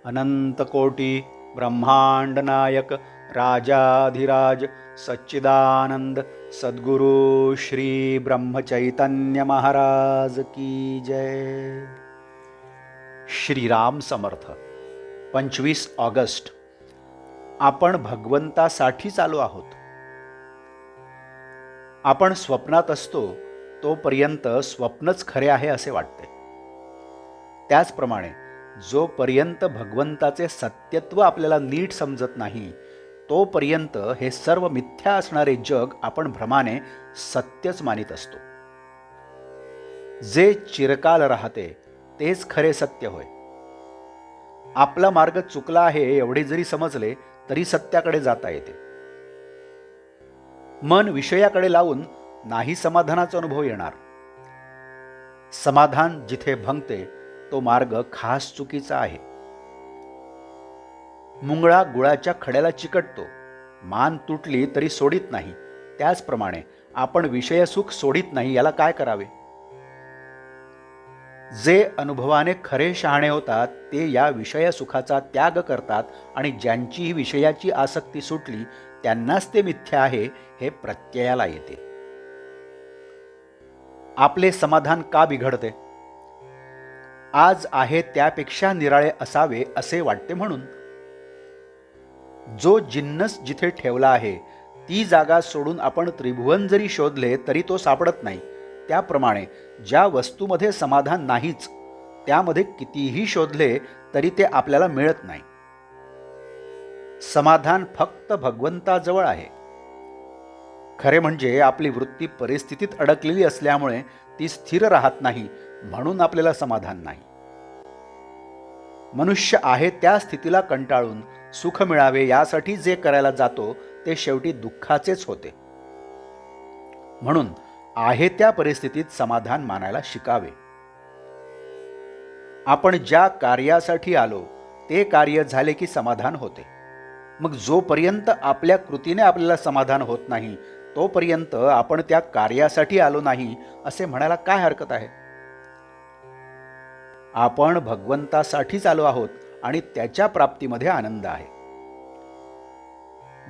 अनंतकोटी ब्रह्मांड नायक राजाधिराज सच्चिदानंद सद्गुरु श्री ब्रह्मचैतन्य महाराज की जय। श्रीराम समर्थ। 25 ऑगस्ट। आपण भगवंतासाठी चालू आहोत। आपण स्वप्नात असतो तोपर्यंत स्वप्नच खरे आहे असे वाटते। त्याचप्रमाणे जोपर्यंत भगवंताचे सत्यत्व आपल्याला नीट समजत नाही तोपर्यंत हे सर्व मिथ्या असणारे जग आपण भ्रमाने सत्यच मानित असतो। जे चिरकाल राहते तेच खरे सत्य होय। आपला मार्ग चुकला आहे एवढे जरी समजले तरी सत्याकडे जाता येते। मन विषयाकडे लावून नाही समाधानाचा अनुभव येणार। समाधान जिथे भंगते तो मार्ग खास चुकीचा आहे। मुंगळा गुळाच्या खड्याला चिकटतो, मान तुटली तरी सोडित नाही। त्याचप्रमाणे आपण विषयसुख सोडित नाही, याला काय करावे? जे अनुभवाने खरे शहाणे होतात ते या विषयसुखाचा त्याग करतात आणि ज्यांची ही विषयाची आसक्ती सुटली त्यांनाच ते मिथ्या आहे हे प्रत्ययाला येते। आपले समाधान का बिघडते? आज आहे त्यापेक्षा निराळे असावे असे वाटते म्हणून। जो जिन्नस जिथे ठेवला आहे ती जागा सोडून आपण त्रिभुवन जरी शोधले तरी तो सापडत नाही। त्याप्रमाणे ज्या वस्तूमध्ये समाधान नाहीच त्यामध्ये कितीही शोधले तरी ते आपल्याला मिळत नाही। समाधान फक्त भगवंताजवळ आहे। खरे म्हणजे आपली वृत्ती परिस्थितीत अडकलेली असल्यामुळे ती स्थिर राहत नाही, म्हणून आपल्याला समाधान नाही। मनुष्य आहे त्या स्थितीला कंटाळून सुख मिळावे यासाठी जे करायला जातो ते शेवटी दुःखाचेच होते। म्हणून आहे त्या परिस्थितीत समाधान मानायला शिकावे। आपण ज्या कार्यासाठी आलो ते कार्य झाले की समाधान होते। मग जोपर्यंत आपल्या कृतीने आपल्याला समाधान होत नाही तोपर्यंत आपण त्या कार्यासाठी आलो नाही असे म्हणायला काय हरकत आहे? आपण भगवंतासाठीच आलो आहोत आणि त्याच्या प्राप्तीमध्ये आनंद आहे।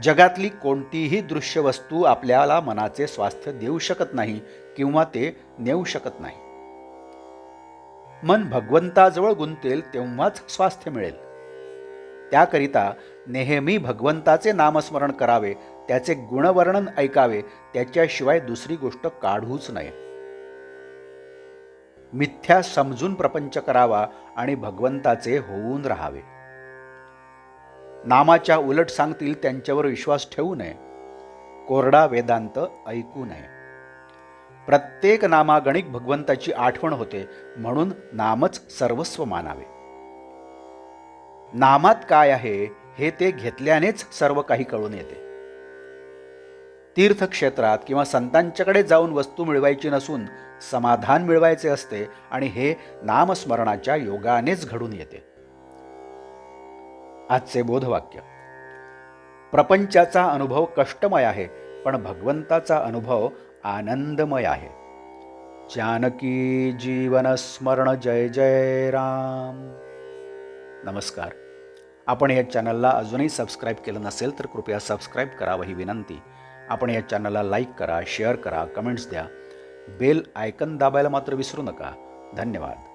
जगातली कोणतीही दृश्य वस्तू आपल्याला मनाचे स्वास्थ्य देऊ शकत नाही किंवा ते नेऊ शकत नाही। मन भगवंताजवळ गुंतेल तेव्हाच स्वास्थ्य मिळेल। त्याकरिता नेहमी भगवंताचे नामस्मरण करावे, त्याचे गुणवर्णन ऐकावे, त्याच्याशिवाय दुसरी गोष्ट काढूच नये। मिथ्या समजून प्रपंच करावा आणि भगवंताचे होऊन राहावे। नामाच्या उलट सांगतील त्यांच्यावर विश्वास ठेवू नये। कोरडा वेदांत ऐकू नये। प्रत्येक नामागणिक भगवंताची आठवण होते, म्हणून नामच सर्वस्व मानावे। नामात काय आहे हे ते घेतल्यानेच सर्व काही कळून येते। तीर्थक्षेत्रात किंवा संतांच्याकडे जाऊन वस्तू मिळवायची नसून समाधान मिळवायचे असते आणि हे नामस्मरणाच्या योगानेच घडून येते। आजचे बोधवाक्य। प्रपंचाचा अनुभव कष्टमय आहे पण भगवंताचा अनुभव आनंदमय आहे। जानकी जीवन स्मरण जय जय राम। नमस्कार। आपण या चॅनलला अजूनही सबस्क्राईब केलं नसेल तर कृपया सबस्क्राईब करावं ही विनंती। आपण या चॅनलला लाईक करा, शेअर करा, कमेंट्स द्या। बेल आयकन दाबायला मात्र विसरू नका। धन्यवाद।